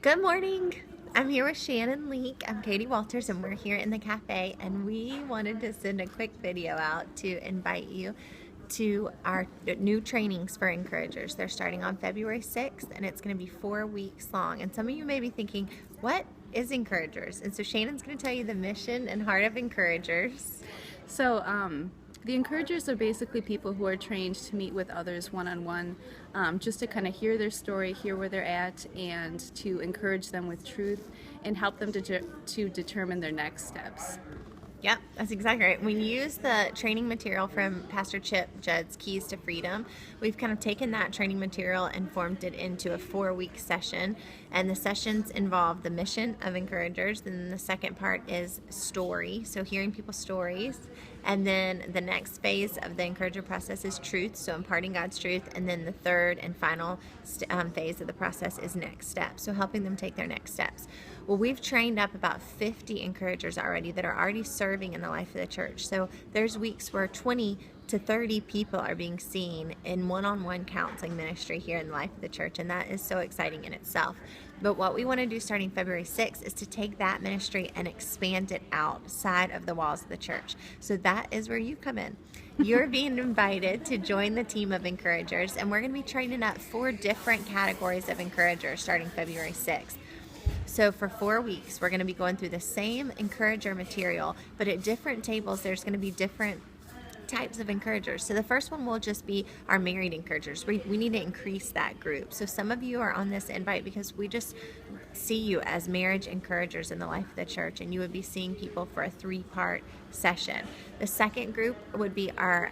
Good morning. I'm here with Shannon Leek. I'm Katie Walters, and we're here in the cafe. And we wanted to send a quick video out to invite you to our new trainings for encouragers. They're starting on February 6th, and it's going to be 4 weeks long. And some of you may be thinking, what is encouragers? And so Shannon's going to tell you the mission and heart of encouragers. The encouragers are basically people who are trained to meet with others one-on-one, just to kind of hear their story, hear where they're at, and to encourage them with truth and help them to determine their next steps. Yep, that's exactly right. We use the training material from Pastor Chip Judd's Keys to Freedom. We've kind of taken that training material and formed it into a 4-week session. And the sessions involve the mission of encouragers. And the second part is story, so hearing people's stories. And then the next phase of the encourager process is truth, so imparting God's truth. And then the third and final phase of the process is next steps, so helping them take their next steps. Well, we've trained up about 50 encouragers already that are already serving in the life of the church. So there's weeks where 20 to 30 people are being seen in one-on-one counseling ministry here in the life of the church, and that is so exciting in itself. But what we want to do starting February 6th is to take that ministry and expand it outside of the walls of the church. So that is where you come in. You're being invited to join the team of encouragers, and we're going to be training up 4 different categories of encouragers starting February 6th. So for 4 weeks, we're going to be going through the same encourager material, but at different tables, there's going to be different types of encouragers. So the first one will just be our married encouragers. We need to increase that group. So some of you are on this invite because we just see you as marriage encouragers in the life of the church, and you would be seeing people for a 3-part session. The second group would be our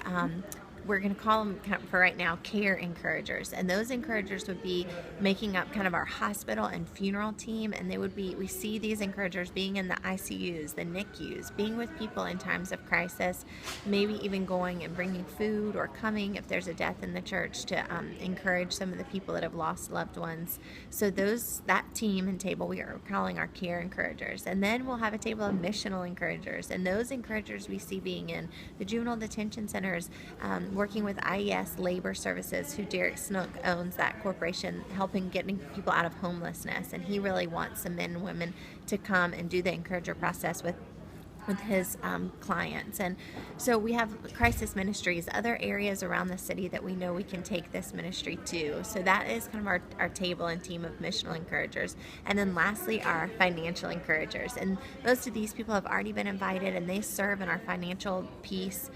we're going to call them for right now care encouragers, and those encouragers would be making up kind of our hospital and funeral team, and we see these encouragers being in the ICUs, the NICUs, being with people in times of crisis, maybe even going and bringing food or coming if there's a death in the church to encourage some of the people that have lost loved ones. So that team and table we are calling our care encouragers. And then we'll have a table of missional encouragers, and those encouragers we see being in the juvenile detention centers, working with IES Labor Services, who Derek Snook owns that corporation, helping getting people out of homelessness. And he really wants some men and women to come and do the encourager process with his clients. And so we have crisis ministries, other areas around the city that we know we can take this ministry to. So that is kind of our table and team of missional encouragers. And then lastly, our financial encouragers. And most of these people have already been invited, and they serve in our financial piece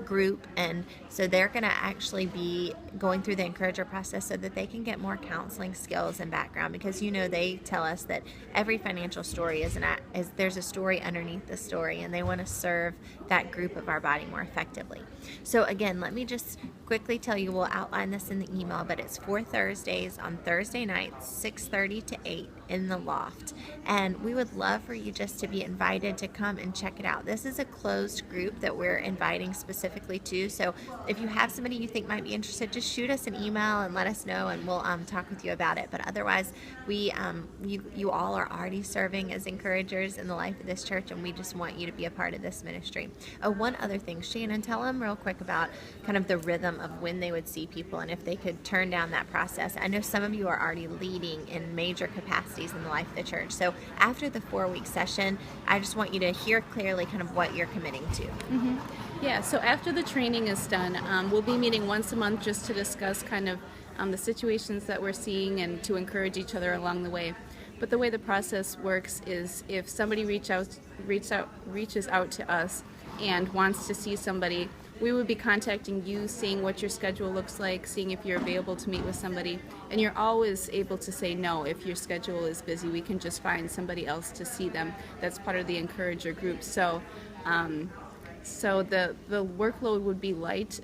group, and so they're going to actually be going through the encourager process so that they can get more counseling skills and background, because they tell us that every financial story is there's a story underneath the story, and they want to serve that group of our body more effectively. So again, let me just quickly tell you, we'll outline this in the email, but it's 4 Thursdays on Thursday nights, 6:30 to 8 in the loft, and we would love for you just to be invited to come and check it out. This is a closed group that we're inviting specifically to, so if you have somebody you think might be interested, just shoot us an email and let us know, and we'll talk with you about it. But otherwise, you all are already serving as encouragers in the life of this church, and we just want you to be a part of this ministry. One other thing, Shannon, tell them real quick about kind of the rhythm of when they would see people and if they could turn down that process. I know some of you are already leading in major capacities in the life of the church. So after the 4-week session, I just want you to hear clearly kind of what you're committing to. Mm-hmm. Yeah, so after the training is done, we'll be meeting once a month just to discuss kind of the situations that we're seeing and to encourage each other along the way. But the way the process works is if somebody reaches out to us and wants to see somebody, we would be contacting you, seeing what your schedule looks like, seeing if you're available to meet with somebody. And you're always able to say no if your schedule is busy. We can just find somebody else to see them. That's part of the encourager group. So the workload would be light.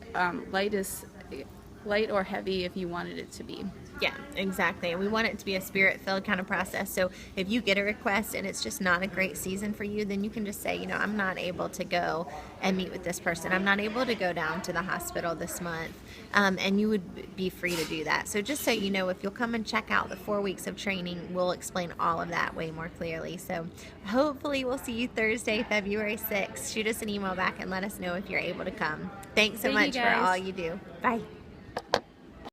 Light or heavy if you wanted it to be. Yeah, exactly. And we want it to be a spirit-filled kind of process. So if you get a request and it's just not a great season for you, then you can just say, I'm not able to go and meet with this person. I'm not able to go down to the hospital this month. And you would be free to do that. So just so you know, if you'll come and check out the 4 weeks of training, we'll explain all of that way more clearly. So hopefully we'll see you Thursday, February 6th. Shoot us an email back and let us know if you're able to come. Thanks so much for all you do. Bye.